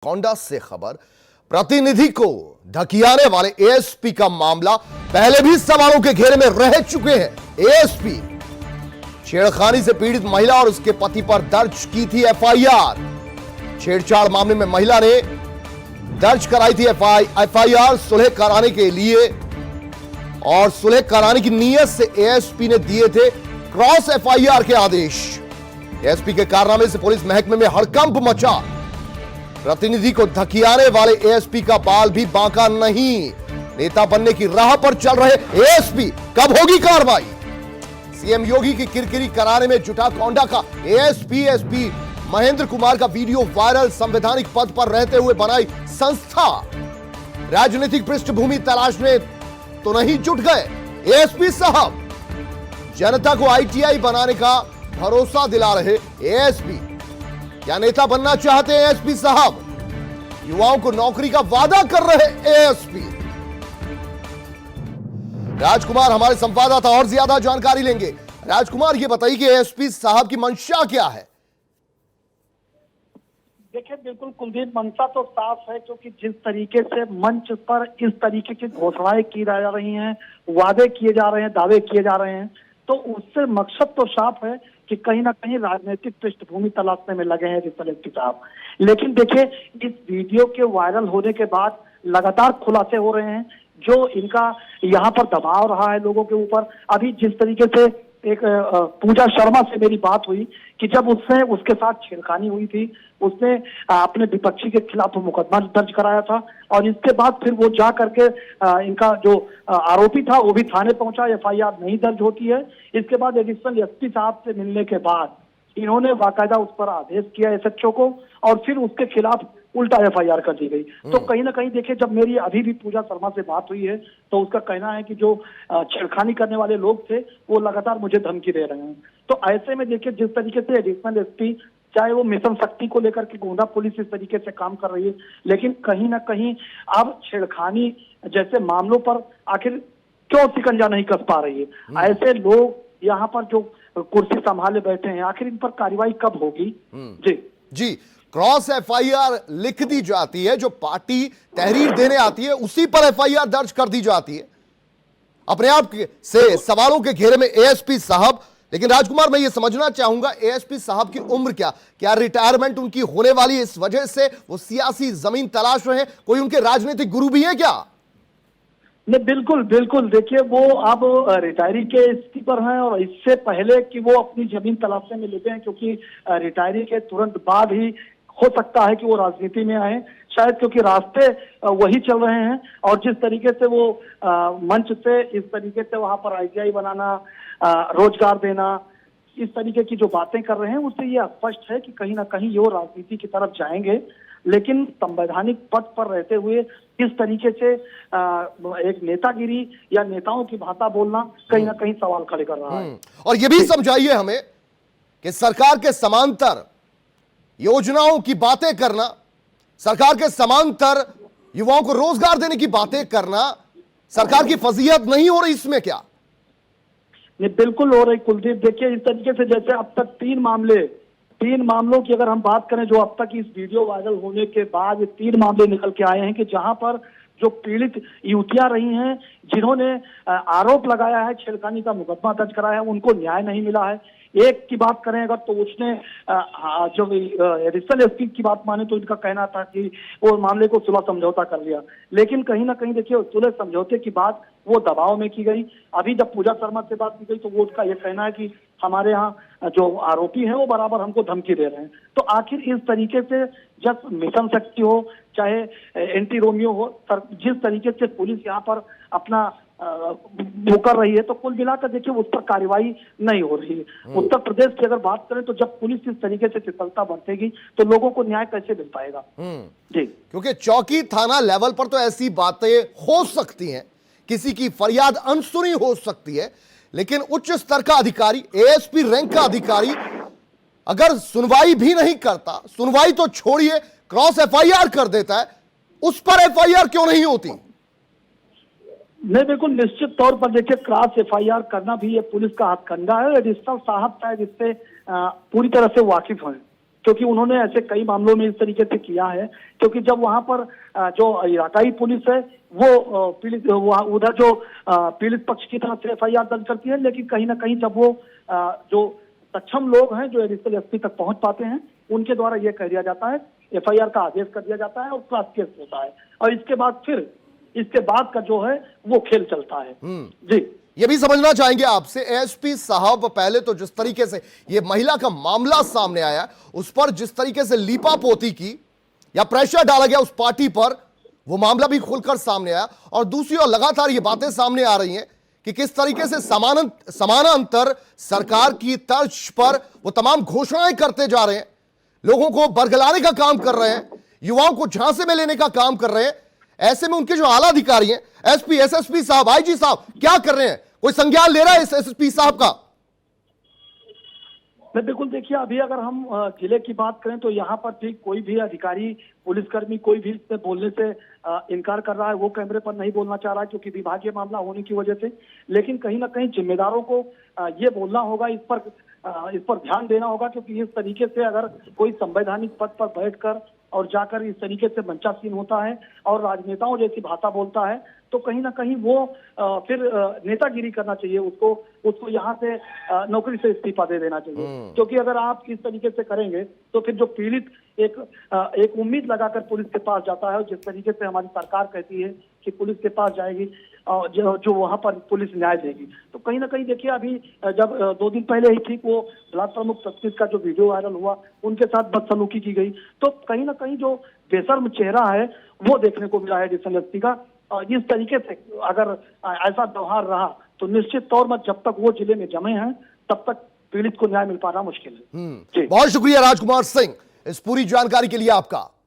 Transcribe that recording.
कोंडा से खबर, प्रतिनिधि को ढकियाने वाले एएसपी का मामला पहले भी सवालों के घेरे में रह चुके हैं। एएसपी छेड़खानी से पीड़ित महिला और उसके पति पर दर्ज की थी एफआईआर। छेड़छाड़ मामले में महिला ने दर्ज कराई थी एफआईआर सुलह कराने के लिए, और सुलह कराने की नीयत से एएसपी ने दिए थे क्रॉस एफआईआर के आदेश। एएसपी के कारनामे से पुलिस महकमे में हड़कंप मचा। प्रतिनिधि को धकियाने वाले एएसपी का बाल भी बांका नहीं। नेता बनने की राह पर चल रहे एएसपी, कब होगी कार्रवाई? सीएम योगी की किरकिरी कराने में जुटा कोंडा का एएसपी महेंद्र कुमार का वीडियो वायरल। संवैधानिक पद पर रहते हुए बनाई संस्था, राजनीतिक पृष्ठभूमि तलाशने तो नहीं जुट गए एएसपी साहब। जनता को आईटीआई बनाने का भरोसा दिला रहे एएसपी। क्या नेता बनना चाहते हैं एएसपी साहब? युवाओं को नौकरी का वादा कर रहे एएसपी। राजकुमार हमारे संवाददाता और ज्यादा जानकारी लेंगे। राजकुमार, ये बताइए कि एएसपी साहब की मंशा क्या है? देखिए, बिल्कुल कुलदीप, मंशा तो साफ है, क्योंकि जिस तरीके से मंच पर इस तरीके की घोषणाएं की जा रही हैं, वादे किए जा रहे हैं, दावे किए जा रहे हैं, तो उससे मकसद तो साफ है कि कहीं ना कहीं राजनीतिक पृष्ठभूमि तलाशने में लगे हैं एसपी साहब। लेकिन देखिए, इस वीडियो के वायरल होने के बाद लगातार खुलासे हो रहे हैं, जो इनका यहाँ पर दबाव रहा है लोगों के ऊपर। अभी जिस तरीके से एक पूजा शर्मा से मेरी बात हुई कि जब उसके साथ छेड़खानी हुई थी, उसने अपने विपक्षी के खिलाफ मुकदमा दर्ज कराया था, और इसके बाद फिर वो जा करके इनका जो आरोपी था वो भी थाने पहुंचा, एफआईआर नहीं दर्ज होती है। इसके बाद एडिशनल एसपी साहब से मिलने के बाद इन्होंने बाकायदा उस पर आदेश किया एसएचओ को, और फिर उसके खिलाफ उल्टा एफआईआर कर दी गई। तो कहीं ना कहीं देखिए, जब मेरी अभी भी पूजा शर्मा से बात हुई है तो उसका कहना है कि जो छेड़खानी करने वाले लोग थे वो लगातार मुझे धमकी दे रहे हैं। तो ऐसे में देखिए, जिस तरीके से एडिशनल एसपी, चाहे वो मिशन शक्ति को लेकर के गोंडा पुलिस इस तरीके से काम कर रही है, लेकिन कहीं ना कहीं अब छेड़खानी जैसे मामलों पर आखिर क्यों शिकंजा नहीं कस पा रही है? ऐसे लोग यहाँ पर जो कुर्सी संभाले बैठे हैं, आखिर इन पर कार्रवाई कब होगी? जी, क्रॉस एफआईआर लिख दी जाती है, जो पार्टी तहरीर देने आती है उसी पर एफआईआर दर्ज कर दी जाती है। अपने आप से सवालों के घेरे में एएसपी साहब। लेकिन राजकुमार, मैं ये समझना चाहूंगा, एएसपी साहब की उम्र क्या रिटायरमेंट उनकी होने वाली है, इस वजह से वो सियासी जमीन तलाश रहे हैं? कोई उनके राजनीतिक गुरु भी है क्या? नहीं, बिल्कुल बिल्कुल। देखिए, वो अब रिटायरी के स्थिति पर हैं, और इससे पहले कि वो अपनी जमीन तलाशने में लगे हैं, क्योंकि रिटायरी के तुरंत बाद ही हो सकता है कि वो राजनीति में आए, शायद, क्योंकि रास्ते वही चल रहे हैं। और जिस तरीके से वो मंच से इस तरीके से वहां पर आईटीआई बनाना, रोजगार देना, इस तरीके की जो बातें कर रहे हैं, उससे ये स्पष्ट है कि कहीं ना कहीं वो राजनीति की तरफ जाएंगे। लेकिन संवैधानिक पद पर रहते हुए इस तरीके से एक नेतागिरी या नेताओं की भाषा बोलना कहीं ना कहीं सवाल खड़े कर रहा है। और ये भी समझाइए हमें कि सरकार के समांतर योजनाओं की बातें करना, सरकार के समांतर युवाओं को रोजगार देने की बातें करना, सरकार की फजीहत नहीं हो रही इसमें क्या? नहीं, बिल्कुल हो रही कुलदीप। देखिए, इस तरीके से जैसे अब तक तीन मामलों की अगर हम बात करें, जो अब तक इस वीडियो वायरल होने के बाद 3 मामले निकल के आए हैं कि जहां पर जो पीड़ित युवतियां रही हैं, जिन्होंने आरोप लगाया है, छेड़खानी का मुकदमा दर्ज कराया है, उनको न्याय नहीं मिला है। एक की बात करें अगर, तो उसने जो एडिशनल एसपी की बात माने तो इनका कहना था कि वो मामले को सुलह समझौता कर लिया। लेकिन कहीं ना कहीं देखिए, सुलह समझौते की बात वो दबाव में की गई। अभी जब पूजा शर्मा से बात की गई तो वो उसका ये कहना है कि हमारे यहाँ जो आरोपी हैं वो बराबर हमको धमकी दे रहे हैं। तो आखिर इस तरीके से जब मिशन शक्ति हो, चाहे एंटी रोमियो हो, जिस तरीके से पुलिस यहाँ पर अपना वो कर रही है, तो कुल मिलाकर देखिए उस पर कार्रवाई नहीं हो रही है। उत्तर प्रदेश की अगर बात करें तो जब पुलिस इस तरीके से फिसलता बरतेगी तो लोगों को न्याय कैसे मिल पाएगा? जी, क्योंकि चौकी थाना लेवल पर तो ऐसी बातें हो सकती हैं, किसी की फरियाद अनसुनी हो सकती है, लेकिन उच्च स्तर का अधिकारी, एएसपी रैंक का अधिकारी अगर सुनवाई भी नहीं करता, सुनवाई तो छोड़िए, क्रॉस एफआईआर कर देता है, उस पर एफआईआर क्यों नहीं होती? नहीं, बिल्कुल निश्चित तौर पर देखिए, क्रॉस एफआईआर करना भी ये पुलिस का हथकंडा है। एडिशनल साहब शायद इससे पूरी तरह से वाकिफ हैं। क्योंकि उन्होंने ऐसे कई मामलों में इस तरीके से किया है। क्योंकि जब वहां पर जो इलाकाई पुलिस है वो पीड़ित उधर जो पीड़ित पक्ष की तरफ से एफआईआर दर्ज करती है, लेकिन कहीं ना कहीं जब वो जो सक्षम लोग हैं जो एडिशनल एसपी तक पहुंच पाते हैं उनके द्वारा ये कह दिया जाता है, एफआईआर का आदेश कर दिया जाता है और क्लास केस होता है, और इसके बाद का जो है वो खेल चलता है। जी, ये भी समझना चाहेंगे आपसे एएसपी साहब, पहले तो जिस तरीके से ये महिला का मामला सामने आया उस पर जिस तरीके से लीपापोती की या प्रेशर डाला गया उस पार्टी पर, वो मामला भी खुलकर सामने आया, और दूसरी ओर लगातार ये बातें सामने आ रही हैं कि किस तरीके से समानांतर सरकार की तर्ज पर वो तमाम घोषणाएं करते जा रहे हैं, लोगों को बरगलाने का काम कर रहे हैं, युवाओं को झांसे में लेने का काम कर रहे हैं। ऐसे में उनके जो आला अधिकारी हैं, एसपी, एसएसपी साहब, आईजी साहब, क्या कर रहे हैं? कोई संज्ञान ले रहा है इस एसपी साहब का? मैं बिल्कुल, देखिए अभी अगर हम जिले की बात करें तो यहाँ पर भी कोई भी अधिकारी, पुलिसकर्मी कोई भी इससे बोलने से इनकार कर रहा है। वो कैमरे पर नहीं बोलना चाह रहा है क्योंकि विभागीय मामला होने की वजह से। लेकिन कहीं ना कहीं जिम्मेदारों को ये बोलना होगा, इस पर ध्यान देना होगा, क्योंकि इस तरीके से अगर कोई संवैधानिक पद पर बैठकर और जाकर इस तरीके से मंचासीन होता है और राजनेताओं जैसी भाषा बोलता है तो कहीं ना कहीं वो फिर नेतागिरी करना चाहिए, उसको यहाँ से नौकरी से इस्तीफा दे देना चाहिए। क्योंकि अगर आप इस तरीके से करेंगे तो फिर जो पीड़ित एक उम्मीद लगाकर पुलिस के पास जाता है, और जिस तरीके से हमारी सरकार कहती है कि पुलिस के पास जाएगी और जो वहां पर पुलिस न्याय देगी, तो कहीं ना कहीं देखिए अभी जब 2 दिन पहले ही ठीक वो ब्लॉक प्रमुख सतीश का जो वीडियो वायरल हुआ, उनके साथ बदसलूकी की गई, तो कहीं ना कहीं जो बेशर्म चेहरा है वो देखने को मिला है एडिशनल एसपी का। और इस तरीके से अगर ऐसा व्यवहार रहा तो निश्चित तौर पर जब तक वो जिले में जमे हैं तब तक पीड़ित को न्याय मिल पाना मुश्किल है। बहुत शुक्रिया राजकुमार सिंह इस पूरी जानकारी के लिए आपका।